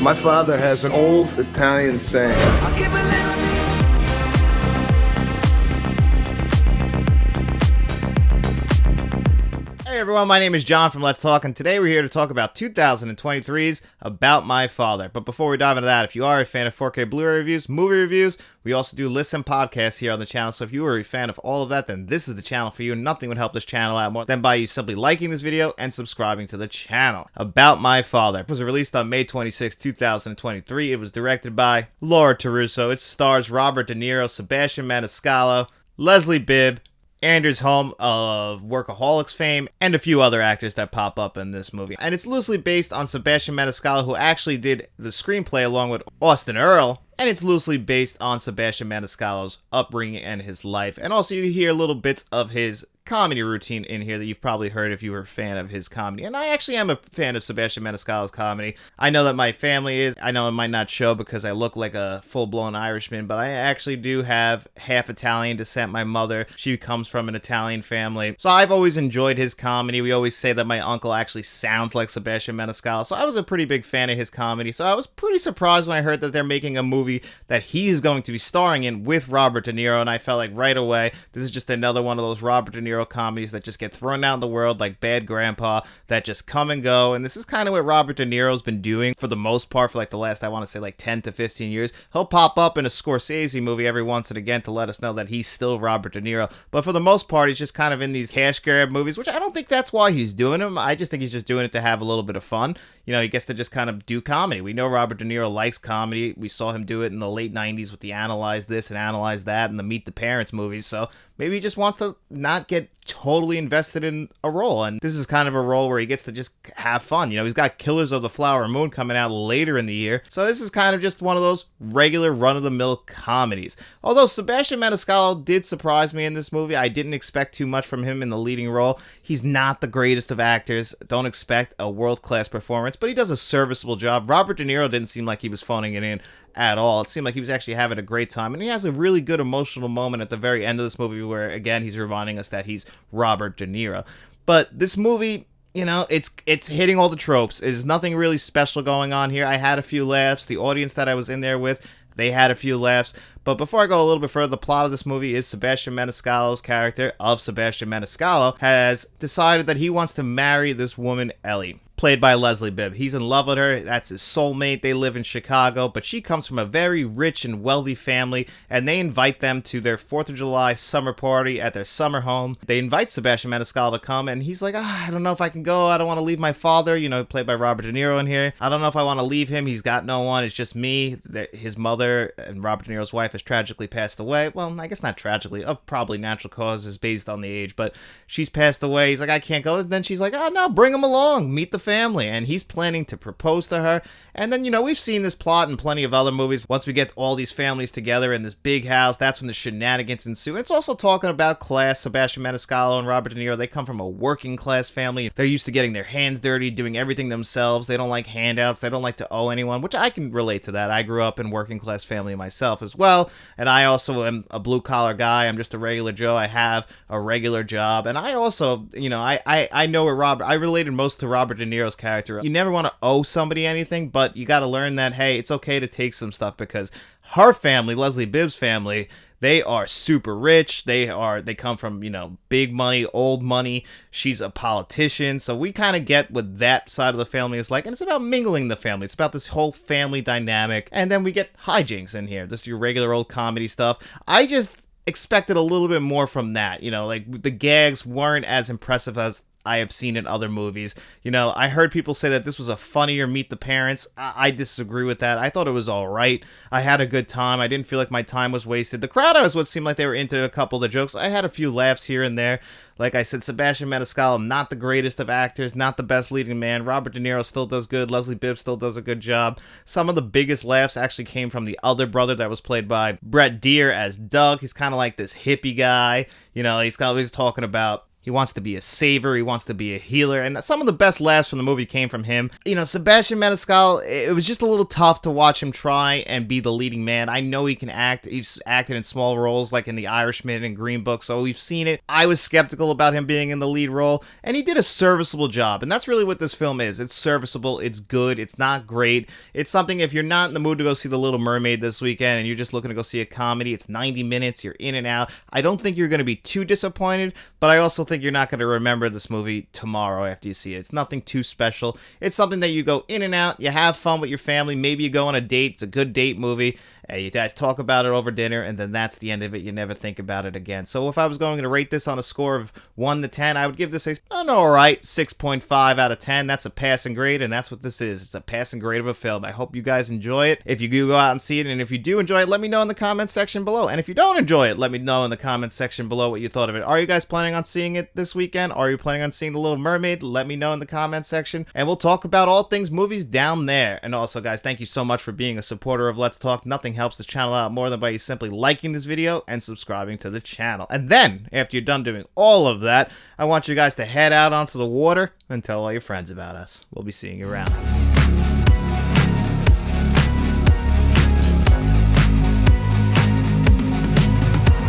My father has an old Italian saying. I'll give a little bit. Hey everyone, my name is John from Let's Talk, and today we're here to talk about 2023's About My Father. But before we dive into that, if you are a fan of 4K Blu-ray reviews, movie reviews, we also do listen podcasts here on the channel, so if you are a fan of all of that, then this is the channel for you. Nothing would help this channel out more than by you simply liking this video and subscribing to the channel. About My Father. It was released on May 26, 2023. It was directed by Laura Taruso. It stars Robert De Niro, Sebastian Maniscalco, Leslie Bibb, Anders Holm of Workaholics fame, and a few other actors that pop up in this movie. And it's loosely based on Sebastian Maniscalco, who actually did the screenplay along with Austin Earl, and it's loosely based on Sebastian Maniscalco's upbringing and his life. And also you hear little bits of his comedy routine in here that you've probably heard if you were a fan of his comedy. And I actually am a fan of Sebastian Maniscalco's comedy. I know that my family is. I know it might not show because I look like a full-blown Irishman, but I actually do have half Italian descent. My mother, she comes from an Italian family. So I've always enjoyed his comedy. We always say that my uncle actually sounds like Sebastian Maniscalco. So I was a pretty big fan of his comedy. So I was pretty surprised when I heard that they're making a movie that he is going to be starring in with Robert De Niro. And I felt like right away, this is just another one of those Robert De Niro comedies that just get thrown out in the world like Bad Grandpa, that just come and go. And this is kind of what Robert De Niro's been doing for the most part for like the last, I want to say, like 10 to 15 years. He'll pop up in a Scorsese movie every once and again to let us know that he's still Robert De Niro. But for the most part, he's just kind of in these cash grab movies, which I don't think that's why he's doing them. I just think he's just doing it to have a little bit of fun. You know, he gets to just kind of do comedy. We know Robert De Niro likes comedy. We saw him do it in the late 90s with the Analyze This and Analyze That and the Meet the Parents movies. So maybe he just wants to not get totally invested in a role. And this is kind of a role where he gets to just have fun. You know, he's got Killers of the Flower Moon coming out later in the year. So this is kind of just one of those regular run-of-the-mill comedies. Although Sebastian Maniscalco did surprise me in this movie. I didn't expect too much from him in the leading role. He's not the greatest of actors. Don't expect a world-class performance, but he does a serviceable job. Robert De Niro didn't seem like he was phoning it in at all. It seemed like he was actually having a great time, and he has a really good emotional moment at the very end of this movie where, again, he's reminding us that he's Robert De Niro. But this movie, you know, it's hitting all the tropes. There's nothing really special going on here. I had a few laughs. The audience that I was in there with, they had a few laughs. But before I go a little bit further, the plot of this movie is Sebastian Maniscalco's character of Sebastian Maniscalco has decided that he wants to marry this woman, Ellie, played by Leslie Bibb. He's in love with her. That's his soulmate. They live in Chicago, but she comes from a very rich and wealthy family, and they invite them to their 4th of July summer party at their summer home. They invite Sebastian Maniscalco to come, and he's like, I don't know if I can go. I don't want to leave my father, you know, played by Robert De Niro in here. I don't know if I want to leave him. He's got no one. It's just me. His mother and Robert De Niro's wife has tragically passed away. Well, I guess not tragically, of probably natural causes based on the age, but she's passed away. He's like, I can't go. And then she's like, oh no, bring him along, meet the family. And he's planning to propose to her. And then, you know, we've seen this plot in plenty of other movies. Once we get all these families together in this big house, that's when the shenanigans ensue. And it's also talking about class. Sebastian Maniscalco and Robert De Niro, they come from a working class family. They're used to getting their hands dirty, doing everything themselves. They don't like handouts. They don't like to owe anyone, which I can relate to that. I grew up in working class family myself as well. And I also am a blue collar guy. I'm just a regular Joe. I have a regular job. And I also, you know, I know where I related most to Robert De Niro's character. You never want to owe somebody anything, but you got to learn that, hey, it's okay to take some stuff, because her family, Leslie Bibb's family, they are super rich. They come from, you know, big money, old money. She's a politician. So we kind of get what that side of the family is like. And it's about mingling the family. It's about this whole family dynamic. And then we get hijinks in here. This is your regular old comedy stuff. I just expected a little bit more from that. You know, like the gags weren't as impressive as I have seen in other movies. You know, I heard people say that this was a funnier Meet the Parents. I disagree with that. I thought it was all right. I had a good time. I didn't feel like my time was wasted. The crowd was what seemed like they were into a couple of the jokes. I had a few laughs here and there. Like I said, Sebastian Maniscalco, not the greatest of actors, not the best leading man. Robert De Niro still does good. Leslie Bibb still does a good job. Some of the biggest laughs actually came from the other brother that was played by Brett Deer as Doug. He's kind of like this hippie guy. You know, he's always talking about He wants to be a saver. He wants to be a healer. And some of the best laughs from the movie came from him. You know, Sebastian Maniscalco, it was just a little tough to watch him try and be the leading man. I know he can act. He's acted in small roles like in The Irishman and Green Book, so we've seen it. I was skeptical about him being in the lead role, and he did a serviceable job. And that's really what this film is. It's serviceable. It's good. It's not great. It's something, if you're not in the mood to go see The Little Mermaid this weekend and you're just looking to go see a comedy, it's 90 minutes. You're in and out. I don't think you're going to be too disappointed, but I also think you're not going to remember this movie tomorrow after you see it. It's nothing too special. It's something that you go in and out, you have fun with your family, maybe you go on a date. It's a good date movie. You guys talk about it over dinner, and then that's the end of it. You never think about it again. So if I was going to rate this on a score of 1 to 10, I would give this an alright 6.5 out of 10. That's a passing grade, and that's what this is. It's a passing grade of a film. I hope you guys enjoy it. If you do go out and see it, and if you do enjoy it, let me know in the comments section below. And if you don't enjoy it, let me know in the comments section below what you thought of it. Are you guys planning on seeing it this weekend? Are you planning on seeing The Little Mermaid? Let me know in the comments section, and we'll talk about all things movies down there. And also, guys, thank you so much for being a supporter of Let's Talk. Nothing helps this channel out more than by you simply liking this video and subscribing to the channel. And then, after you're done doing all of that, I want you guys to head out onto the water and tell all your friends about us. We'll be seeing you around.